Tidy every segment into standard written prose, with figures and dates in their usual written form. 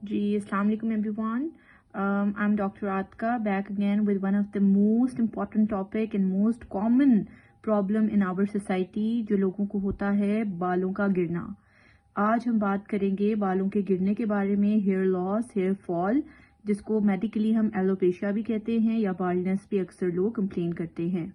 Ji, Assalamu alaikum everyone. I'm Dr. Atka back again with one of the most important topic and most common problem in our society जो लोगों को होता है बालों का गिरना. आज हम बात करेंगे बालों के गिरने के बारे में, हेयर लॉस, हेयर फॉल, जिसको मेडिकली हम एलोपेशिया भी कहते हैं या बाल्डनेस भी अक्सर लोग कंप्लेन करते हैं.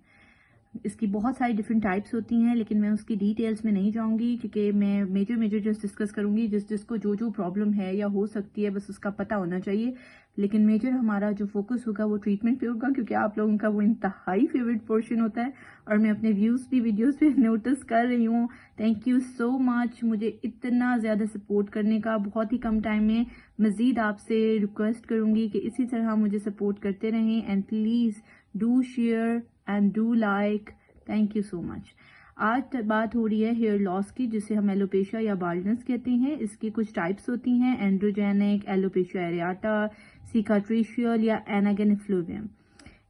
इसकी बहुत सारी डिफरेंट टाइप्स होती हैं, लेकिन मैं उसकी डिटेल्स में नहीं जाऊंगी क्योंकि मैं मेजर जस्ट डिस्कस करूंगी. जिसको जो प्रॉब्लम है या हो सकती है बस उसका पता होना चाहिए. लेकिन मेजर हमारा जो फोकस होगा वो ट्रीटमेंट पे होगा, क्योंकि आप लोगों का वो इंतहाई फेवरेट पोर्शन होता है और मैं अपने व्यूज भी वीडियोस पे नोटिस कर रही हूँ. थैंक यू सो मच मुझे इतना ज़्यादा सपोर्ट करने का. बहुत ही कम टाइम में मज़ीद आपसे रिक्वेस्ट करूँगी कि इसी तरह मुझे सपोर्ट करते रहें and please do share and do like. Thank you so much. आज बात हो रही है हेयर लॉस की, जिसे हम एलोपेशिया या बाल्डनेस कहते हैं. इसकी कुछ टाइप्स होती हैं: एंड्रोजेनिक, एलोपेशिया एरियाटा, सिकाट्रिशियल या एनागन इफ्लूवियम.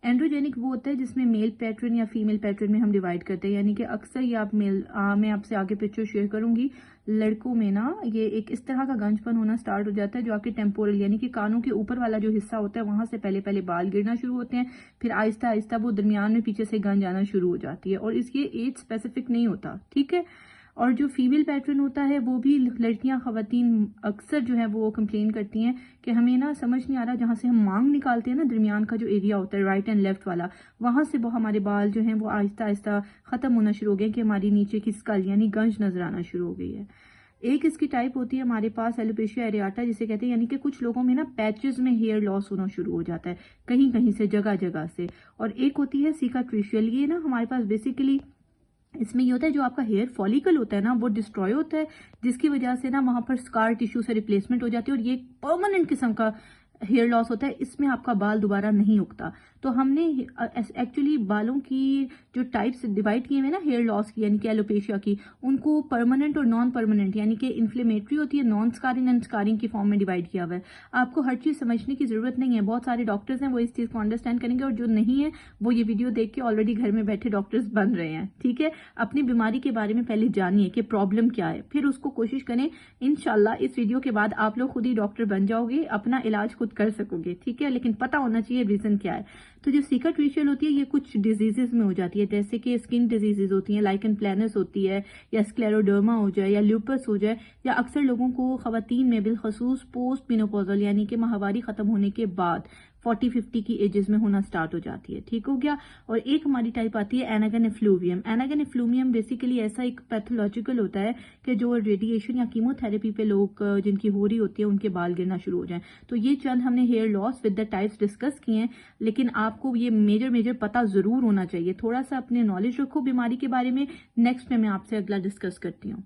एंड्रोजेनिक वो होता है जिसमें मेल पैटर्न या फीमेल पैटर्न में हम डिवाइड करते हैं, यानी कि अक्सर ये आप मैं आपसे आगे पिक्चर शेयर करूंगी. लड़कों में ना ये एक इस तरह का गंजपन होना स्टार्ट हो जाता है जो आपके टेम्पोरल यानी कि कानों के ऊपर वाला जो हिस्सा होता है वहां से पहले बाल गिरना शुरू होते हैं, फिर आहिस्ता आहिस्ता वो दरमियान में पीछे से गंज आना शुरू हो जाती है. और इसके एज स्पेसिफिक नहीं होता, ठीक है. और जो फीमेल पैटर्न होता है वो भी लड़कियां खवातीन अक्सर जो है वो कंप्लेन करती हैं कि हमें ना समझ नहीं आ रहा, जहां से हम मांग निकालते हैं ना दरमियान का जो एरिया होता है राइट एंड लेफ्ट वाला, वहां से वो हमारे बाल जो हैं वो आहिस्ता आहिस्ता खत्म होना शुरू हो गए कि हमारी नीचे की स्कल यानी गंज नजर आना शुरू हो गई है. एक इसकी टाइप होती है हमारे पास एलोपेशिया एरियाटा जिसे कहते हैं, यानी कि कुछ लोगों में ना पैचेस में हेयर लॉस होना शुरू हो जाता है कहीं कहीं से, जगह से. और एक होती है सिकाट्रिशियल. ये ना हमारे पास बेसिकली इसमें ये होता है जो आपका हेयर फॉलिकल होता है ना वो डिस्ट्रॉय होता है, जिसकी वजह से ना वहां पर स्कार टिश्यू से रिप्लेसमेंट हो जाती है और ये परमानेंट किस्म का हेयर लॉस होता है. इसमें आपका बाल दोबारा नहीं उगता. तो हमने एक्चुअली बालों की जो टाइप्स डिवाइड किए हुए ना हेयर लॉस की यानी कि एलोपेशिया की, उनको परमानेंट और नॉन परमानेंट यानी कि इन्फ्लेमेटरी होती है, नॉन स्कारिंग एंड स्कारिंग की फॉर्म में डिवाइड किया हुआ है. आपको हर चीज समझने की जरूरत नहीं है. बहुत सारे डॉक्टर्स हैं वो इस चीज को अंडरस्टैंड करेंगे और जो नहीं है वो ये वीडियो देख के ऑलरेडी घर में बैठे डॉक्टर्स बन रहे हैं, ठीक है. अपनी बीमारी के बारे में पहले जानिए कि प्रॉब्लम क्या है, फिर उसको कोशिश करें. इंशाल्लाह इस वीडियो के बाद आप लोग खुद ही डॉक्टर बन जाओगे, अपना इलाज खुद कर सकोगे, ठीक है. लेकिन पता होना चाहिए रीजन क्या है. तो जो सिकाट्रिशियल होती है ये कुछ डिजीजेस में हो जाती है, जैसे कि स्किन डिजीजेस होती हैं, लाइकन प्लैनस होती है, या स्क्लेरोडर्मा हो जाए, या ल्यूपस हो जाए, या अक्सर लोगों को खवातीन में बिलखसूस पोस्ट मेनोपॉजल यानी कि माहवारी खत्म होने के बाद 40-50 की एजेस में होना स्टार्ट हो जाती है, ठीक हो गया. और एक हमारी टाइप आती है एनागन इफ्लूवियम. एनागन इफ्लूवियम बेसिकली ऐसा एक पैथोलॉजिकल होता है कि जो रेडिएशन या कीमोथेरेपी पे लोग जिनकी हो रही होती है उनके बाल गिरना शुरू हो जाए. तो ये चंद हमने hair loss with the types discuss किए हैं, लेकिन आपको ये मेजर पता जरूर होना चाहिए. थोड़ा सा अपने नॉलेज रखो बीमारी के बारे में. नेक्स्ट में मैं आपसे अगला डिस्कस करती हूँ.